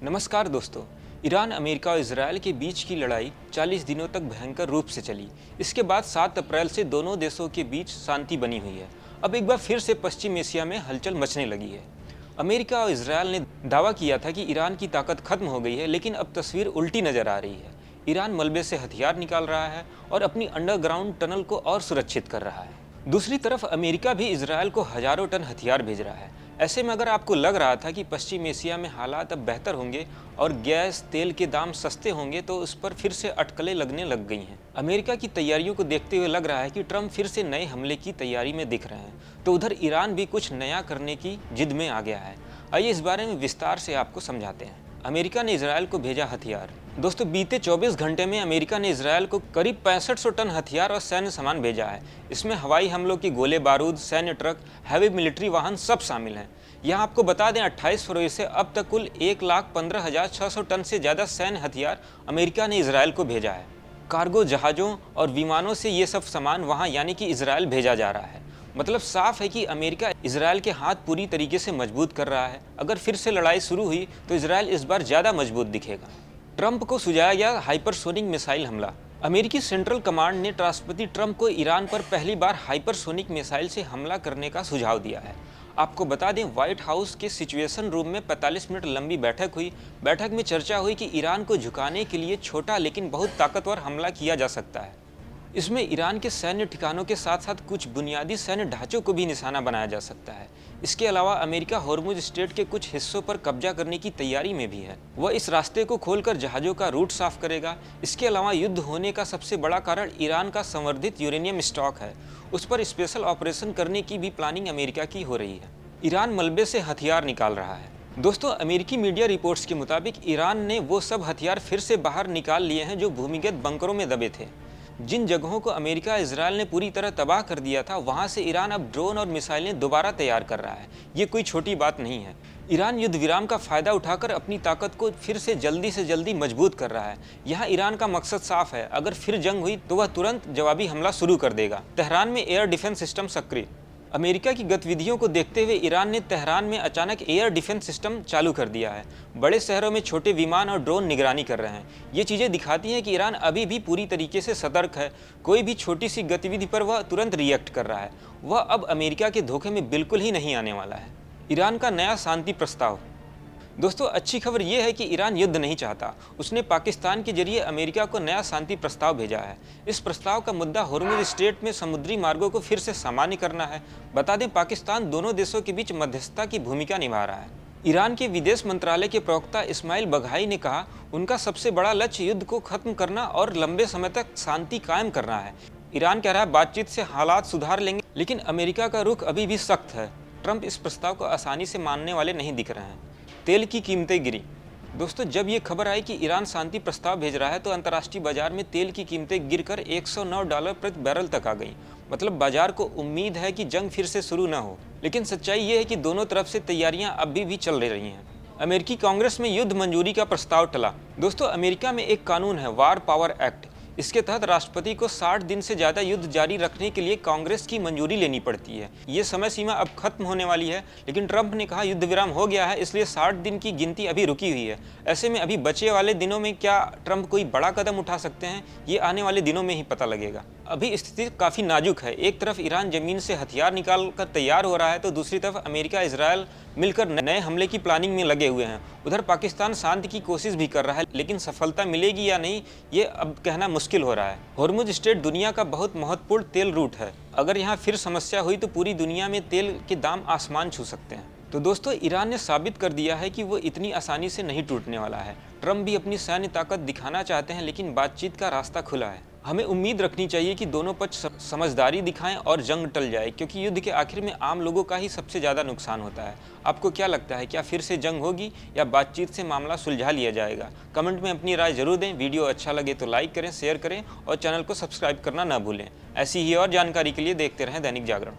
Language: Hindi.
नमस्कार दोस्तों। ईरान, अमेरिका और इजरायल के बीच की लड़ाई 40 दिनों तक भयंकर रूप से चली। इसके बाद 7 अप्रैल से दोनों देशों के बीच शांति बनी हुई है। अब एक बार फिर से पश्चिम एशिया में हलचल मचने लगी है। अमेरिका और इजरायल ने दावा किया था कि ईरान की ताकत खत्म हो गई है, लेकिन अब तस्वीर उल्टी नजर आ रही है। ईरान मलबे से हथियार निकाल रहा है और अपनी अंडरग्राउंड टनल को और सुरक्षित कर रहा है। दूसरी तरफ अमेरिका भी इजरायल को हजारों टन हथियार भेज रहा है। ऐसे में अगर आपको लग रहा था कि पश्चिम एशिया में हालात अब बेहतर होंगे और गैस तेल के दाम सस्ते होंगे, तो उस पर फिर से अटकलें लगने लग गई हैं। अमेरिका की तैयारियों को देखते हुए लग रहा है कि ट्रंप फिर से नए हमले की तैयारी में दिख रहे हैं, तो उधर ईरान भी कुछ नया करने की जिद में आ गया है। आइए इस बारे में विस्तार से आपको समझाते हैं। अमेरिका ने इजरायल को भेजा हथियार। दोस्तों, बीते 24 घंटे में अमेरिका ने इजरायल को करीब 6500 टन हथियार और सैन्य सामान भेजा है। इसमें हवाई हमलों की गोले बारूद, सैन्य ट्रक, हैवी मिलिट्री वाहन सब शामिल हैं। यहाँ आपको बता दें, 28 फरवरी से अब तक कुल 1,15,600 टन से ज़्यादा सैन्य हथियार अमेरिका ने इजरायल को भेजा है। कार्गो जहाज़ों और विमानों से ये सब सामान वहाँ यानी कि इजरायल भेजा जा रहा है। मतलब साफ है कि अमेरिका इजरायल के हाथ पूरी तरीके से मजबूत कर रहा है। अगर फिर से लड़ाई शुरू हुई तो इजरायल इस बार ज़्यादा मजबूत दिखेगा। ट्रंप को सुझाया गया हाइपरसोनिक मिसाइल हमला। अमेरिकी सेंट्रल कमांड ने राष्ट्रपति ट्रंप को ईरान पर पहली बार हाइपरसोनिक मिसाइल से हमला करने का सुझाव दिया है। आपको बता दें, व्हाइट हाउस के सिचुएशन रूम में 45 मिनट लंबी बैठक हुई। बैठक में चर्चा हुई कि ईरान को झुकाने के लिए छोटा लेकिन बहुत ताकतवर हमला किया जा सकता है। इसमें ईरान के सैन्य ठिकानों के साथ साथ कुछ बुनियादी सैन्य ढांचों को भी निशाना बनाया जा सकता है। इसके अलावा अमेरिका होर्मुज स्ट्रेट के कुछ हिस्सों पर कब्जा करने की तैयारी में भी है। वह इस रास्ते को खोलकर जहाज़ों का रूट साफ करेगा। इसके अलावा युद्ध होने का सबसे बड़ा कारण ईरान का संवर्धित यूरेनियम स्टॉक है। उस पर स्पेशल ऑपरेशन करने की भी प्लानिंग अमेरिका की हो रही है। ईरान मलबे से हथियार निकाल रहा है। दोस्तों, अमेरिकी मीडिया रिपोर्ट्स के मुताबिक ईरान ने वो सब हथियार फिर से बाहर निकाल लिए हैं जो भूमिगत बंकरों में दबे थे। जिन जगहों को अमेरिका इजरायल ने पूरी तरह तबाह कर दिया था, वहां से ईरान अब ड्रोन और मिसाइलें दोबारा तैयार कर रहा है। ये कोई छोटी बात नहीं है। ईरान युद्ध विराम का फायदा उठाकर अपनी ताकत को फिर से जल्दी मजबूत कर रहा है। यहाँ ईरान का मकसद साफ है, अगर फिर जंग हुई तो वह तुरंत जवाबी हमला शुरू कर देगा। तेहरान में एयर डिफेंस सिस्टम सक्रिय। अमेरिका की गतिविधियों को देखते हुए ईरान ने तेहरान में अचानक एयर डिफेंस सिस्टम चालू कर दिया है। बड़े शहरों में छोटे विमान और ड्रोन निगरानी कर रहे हैं। ये चीज़ें दिखाती हैं कि ईरान अभी भी पूरी तरीके से सतर्क है। कोई भी छोटी सी गतिविधि पर वह तुरंत रिएक्ट कर रहा है। वह अब अमेरिका के धोखे में बिल्कुल ही नहीं आने वाला है। ईरान का नया शांति प्रस्ताव। दोस्तों, अच्छी खबर यह है कि ईरान युद्ध नहीं चाहता। उसने पाकिस्तान के जरिए अमेरिका को नया शांति प्रस्ताव भेजा है। इस प्रस्ताव का मुद्दा होर्मुज स्ट्रेट में समुद्री मार्गों को फिर से सामान्य करना है। बता दें, पाकिस्तान दोनों देशों के बीच मध्यस्थता की भूमिका निभा रहा है। ईरान के विदेश मंत्रालय के प्रवक्ता इस्माइल बघाई ने कहा, उनका सबसे बड़ा लक्ष्य युद्ध को खत्म करना और लंबे समय तक शांति कायम करना है। ईरान कह रहा है बातचीत से हालात सुधार लेंगे, लेकिन अमेरिका का रुख अभी भी सख्त है। ट्रंप इस प्रस्ताव को आसानी से मानने वाले नहीं दिख रहे हैं। तेल की कीमतें गिरी। दोस्तों, जब ये खबर आई कि ईरान शांति प्रस्ताव भेज रहा है, तो अंतर्राष्ट्रीय बाजार में तेल की कीमतें गिरकर $109 प्रति बैरल तक आ गई। मतलब बाजार को उम्मीद है कि जंग फिर से शुरू न हो। लेकिन सच्चाई ये है कि दोनों तरफ से तैयारियां अभी भी चल रही हैं। अमेरिकी कांग्रेस में युद्ध मंजूरी का प्रस्ताव टला। दोस्तों, अमेरिका में एक कानून है, वार पावर एक्ट। इसके तहत राष्ट्रपति को 60 दिन से ज़्यादा युद्ध जारी रखने के लिए कांग्रेस की मंजूरी लेनी पड़ती है। ये समय सीमा अब खत्म होने वाली है, लेकिन ट्रंप ने कहा युद्ध विराम हो गया है, इसलिए 60 दिन की गिनती अभी रुकी हुई है। ऐसे में अभी बचे वाले दिनों में क्या ट्रंप कोई बड़ा कदम उठा सकते हैं, ये आने वाले दिनों में ही पता लगेगा। अभी स्थिति काफ़ी नाजुक है। एक तरफ ईरान जमीन से हथियार निकाल कर तैयार हो रहा है, तो दूसरी तरफ अमेरिका इजरायल मिलकर नए हमले की प्लानिंग में लगे हुए हैं। उधर पाकिस्तान शांति की कोशिश भी कर रहा है, लेकिन सफलता मिलेगी या नहीं, ये अब कहना मुश्किल हो रहा है। होर्मुज स्ट्रेट दुनिया का बहुत महत्वपूर्ण तेल रूट है। अगर यहाँ फिर समस्या हुई तो पूरी दुनिया में तेल के दाम आसमान छू सकते हैं। तो दोस्तों, ईरान ने साबित कर दिया है कि वो इतनी आसानी से नहीं टूटने वाला है। ट्रंप भी अपनी सैन्य ताकत दिखाना चाहते हैं, लेकिन बातचीत का रास्ता खुला है। हमें उम्मीद रखनी चाहिए कि दोनों पक्ष समझदारी दिखाएं और जंग टल जाए, क्योंकि युद्ध के आखिर में आम लोगों का ही सबसे ज़्यादा नुकसान होता है। आपको क्या लगता है, क्या फिर से जंग होगी या बातचीत से मामला सुलझा लिया जाएगा? कमेंट में अपनी राय जरूर दें। वीडियो अच्छा लगे तो लाइक करें, शेयर करें और चैनल को सब्सक्राइब करना ना भूलें। ऐसी ही और जानकारी के लिए देखते रहें दैनिक जागरण।